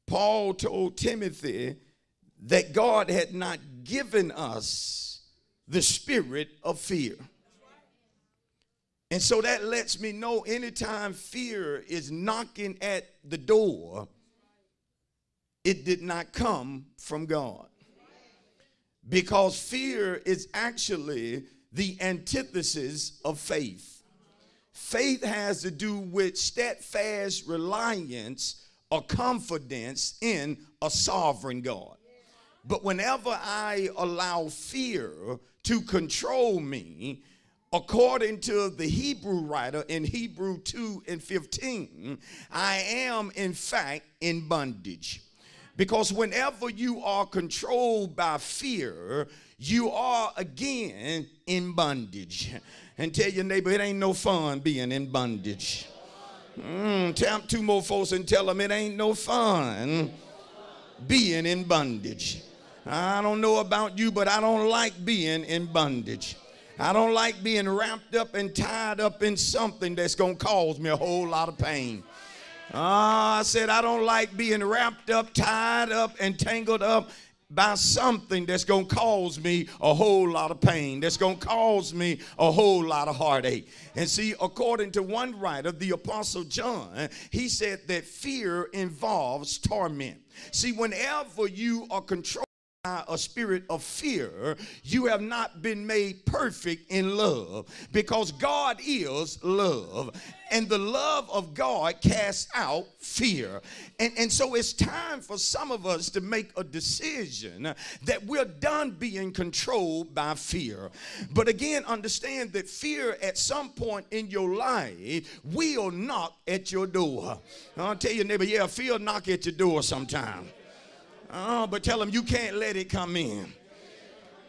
Paul told Timothy that God had not given us the spirit of fear. And so that lets me know anytime fear is knocking at the door, it did not come from God. Because fear is actually the antithesis of faith. Faith has to do with steadfast reliance or confidence in a sovereign God. But whenever I allow fear to control me, according to the Hebrew writer in Hebrew 2:15, I am in fact in bondage. Because whenever you are controlled by fear, you are again in bondage. And tell your neighbor, it ain't no fun being in bondage. Tell two more folks and tell them it ain't no fun being in bondage. I don't know about you, but I don't like being in bondage. I don't like being wrapped up and tied up in something that's going to cause me a whole lot of pain. I said I don't like being wrapped up, tied up, and tangled up by something that's going to cause me a whole lot of pain, that's going to cause me a whole lot of heartache. And see, according to one writer, the Apostle John, he said that fear involves torment. See, whenever you are controlled by a spirit of fear, you have not been made perfect in love, because God is love, and the love of God casts out fear. And so it's time for some of us to make a decision that we're done being controlled by fear. But again, understand that fear at some point in your life will knock at your door. I'll tell your neighbor, yeah, fear knock at your door sometime. Oh, but tell them you can't let it come in.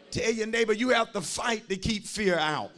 Tell your neighbor you have to fight to keep fear out.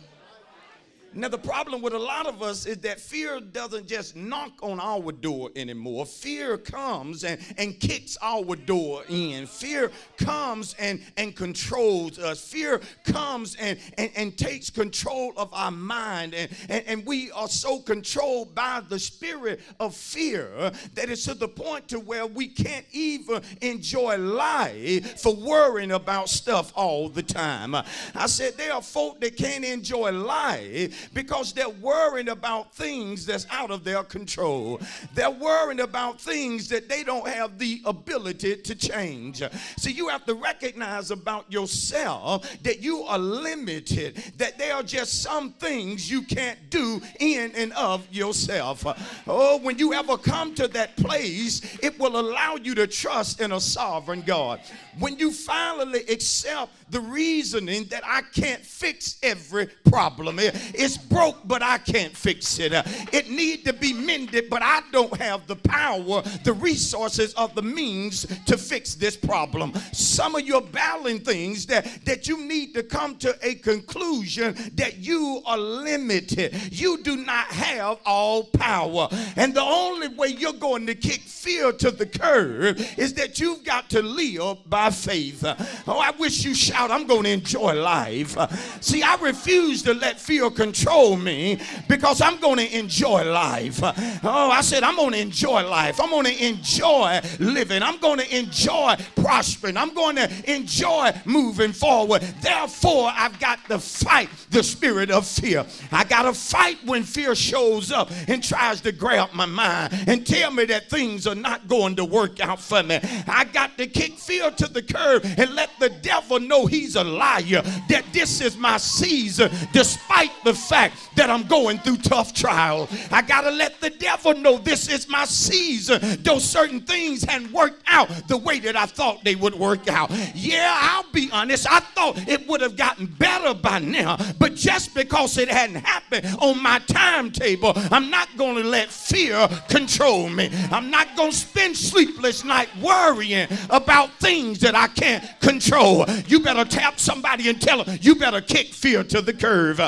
Now, the problem with a lot of us is that fear doesn't just knock on our door anymore. Fear comes and kicks our door in. Fear comes and controls us. Fear comes and takes control of our mind. And we are so controlled by the spirit of fear that it's to the point to where we can't even enjoy life for worrying about stuff all the time. I said there are folk that can't enjoy life because they're worrying about things that's out of their control. They're worrying about things that they don't have the ability to change. See, you have to recognize about yourself that you are limited, that there are just some things you can't do in and of yourself. Oh, when you ever come to that place, it will allow you to trust in a sovereign God. When you finally accept the reasoning that I can't fix every problem. It's broke, but I can't fix it. It needs to be mended, but I don't have the power, the resources, or the means to fix this problem. Some of you are battling things that you need to come to a conclusion that you are limited. You do not have all power. And the only way you're going to kick fear to the curb is that you've got to live by faith. Oh, I wish you shout, I'm going to enjoy life. See, I refuse to let fear control me because I'm going to enjoy life. Oh, I said I'm going to enjoy life. I'm going to enjoy living. I'm going to enjoy prospering. I'm going to enjoy moving forward. Therefore, I've got to fight the spirit of fear. I got to fight when fear shows up and tries to grab my mind and tell me that things are not going to work out for me. I got to kick fear to the curb and let the devil know he's a liar, that this is my season despite the fact that I'm going through tough trials. I got to let the devil know this is my season, though certain things hadn't worked out the way that I thought they would work out. Yeah, I'll be honest, I thought it would have gotten better by now, but just because it hadn't happened on my timetable, I'm not going to let fear control me. I'm not going to spend sleepless night worrying about things that I can't control. You better tap somebody and tell them, you better kick fear to the curb.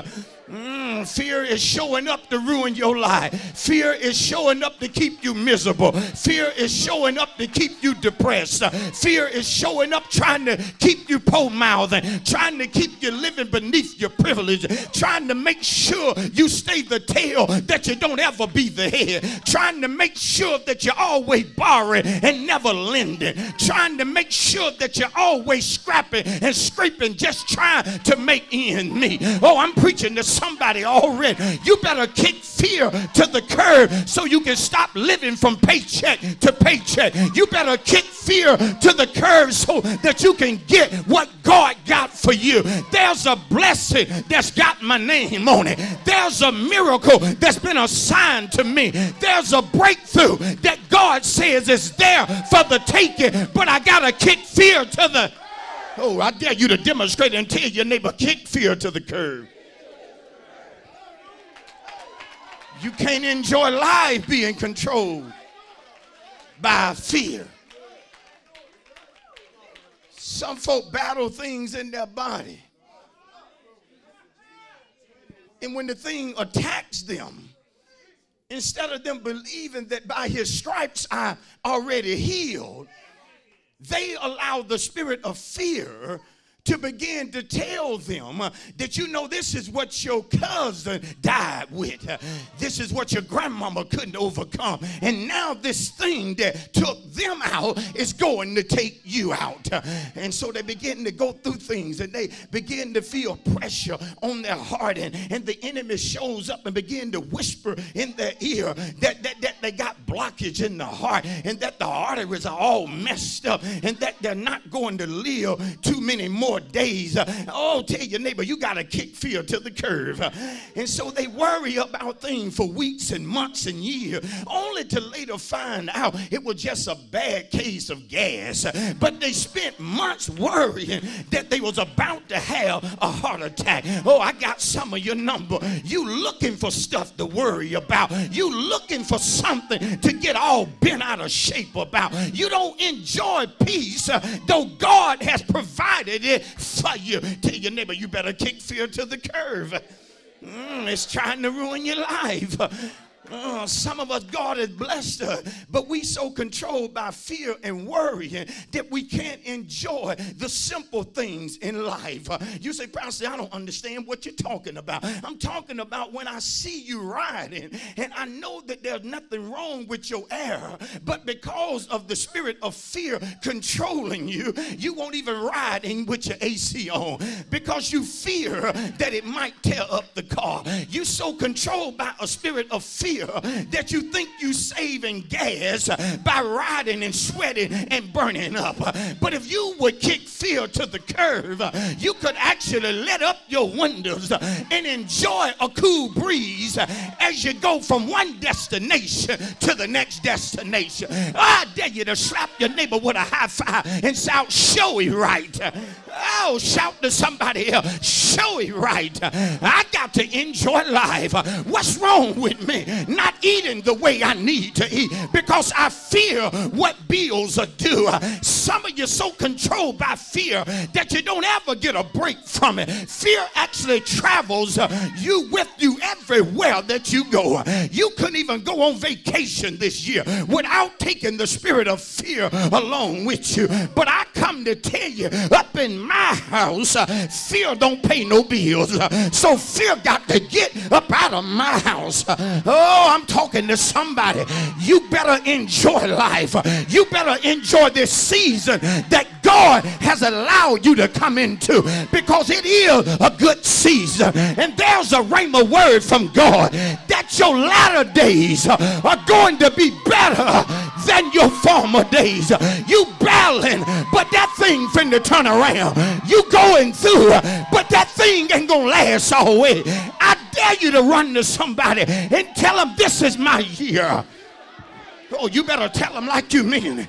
Fear is showing up to ruin your life. Fear is showing up to keep you miserable. Fear is showing up to keep you depressed. Fear is showing up trying to keep you po-mouthing, trying to keep you living beneath your privilege, trying to make sure you stay the tail, that you don't ever be the head, trying to make sure that you're always borrowing and never lending, trying to make sure that you're always scrapping and scraping, just trying to make ends meet. Oh, I'm preaching to somebody already. You better kick fear to the curb so you can stop living from paycheck to paycheck. You better kick fear to the curb so that you can get what God got for you. There's a blessing that's got my name on it. There's a miracle that's been assigned to me. There's a breakthrough that God says is there for the taking, but I gotta kick fear to the... Oh, I dare you to demonstrate and tell your neighbor, kick fear to the curb. You can't enjoy life being controlled by fear. Some folk battle things in their body, and when the thing attacks them, instead of them believing that by his stripes I already healed, they allow the spirit of fear to begin to tell them that, you know, this is what your cousin died with. This is what your grandmama couldn't overcome. And now this thing that took them out is going to take you out. And so they begin to go through things, and they begin to feel pressure on their heart, and the enemy shows up and begin to whisper in their ear that they got blockage in the heart, and that the arteries are all messed up, and that they're not going to live too many more days. Oh, tell your neighbor, you got to kick fear to the curb. And so they worry about things for weeks and months and years, only to later find out it was just a bad case of gas. But they spent months worrying that they was about to have a heart attack. Oh, I got some of your number. You looking for stuff to worry about. You looking for something to get all bent out of shape about. You don't enjoy peace, though God has provided it for you. Tell your neighbor, you better kick fear to the curb. It's trying to ruin your life. Some of us, God has blessed us, but we so controlled by fear and worrying that we can't enjoy the simple things in life. You say, Pastor, I don't understand what you're talking about. I'm talking about when I see you riding, and I know that there's nothing wrong with your air, but because of the spirit of fear controlling you, you won't even ride in with your AC on because you fear that it might tear up the car. You're so controlled by a spirit of fear that you think you saving gas by riding and sweating and burning up. But if you would kick fear to the curb, you could actually let up your windows and enjoy a cool breeze as you go from one destination to the next destination. I dare you to slap your neighbor with a high five and shout, show it right. Oh, shout to somebody else, show it right. I got to enjoy life. What's wrong with me not eating the way I need to eat because I fear what bills are due? Some of you so controlled by fear that you don't ever get a break from it. Fear actually travels you with you everywhere that you go. You couldn't even go on vacation this year without taking the spirit of fear along with you. But I come to tell you, up in my house, fear don't pay no bills. So fear got to get up out of my house. Oh, I'm talking to somebody. You better enjoy life. You better enjoy this season that God has allowed you to come into, because it is a good season. And there's a rhema word from God that your latter days are going to be better than your former days. You battling, but that thing finna turn around. You going through, but that thing ain't gonna last always. I dare you to run to somebody and tell them, this is my year. Oh, you better tell them like you mean it.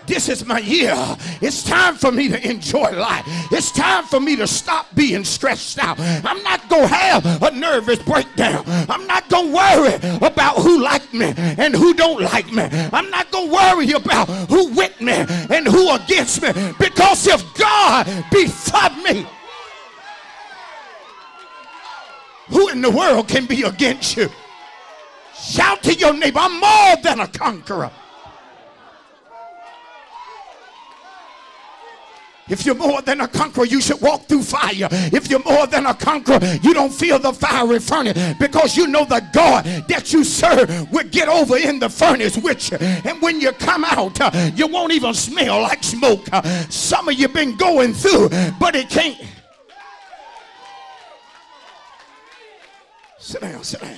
This is my year. It's time for me to enjoy life. It's time for me to stop being stressed out. I'm not going to have a nervous breakdown. I'm not going to worry about who like me and who don't like me. I'm not going to worry about who with me and who against me, because if God be for me, Who in the world can be against you? Shout to your neighbor, I'm more than a conqueror. If you're more than a conqueror, you should walk through fire. If you're more than a conqueror, you don't feel the fiery furnace because you know the God that you serve will get over in the furnace with you. And when you come out, you won't even smell like smoke. Some of you been going through, but it can't. Sit down, sit down.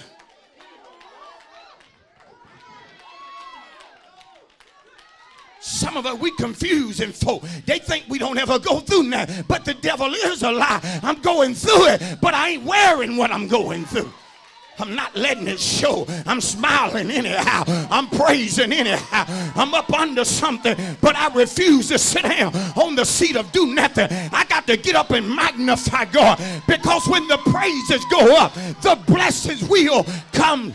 Some of us, we confusing folk. They think we don't ever go through that. But the devil is a lie. I'm going through it, but I ain't wearing what I'm going through. I'm not letting it show. I'm smiling anyhow. I'm praising anyhow. I'm up under something, but I refuse to sit down on the seat of do nothing. I got to get up and magnify God, because when the praises go up, the blessings will come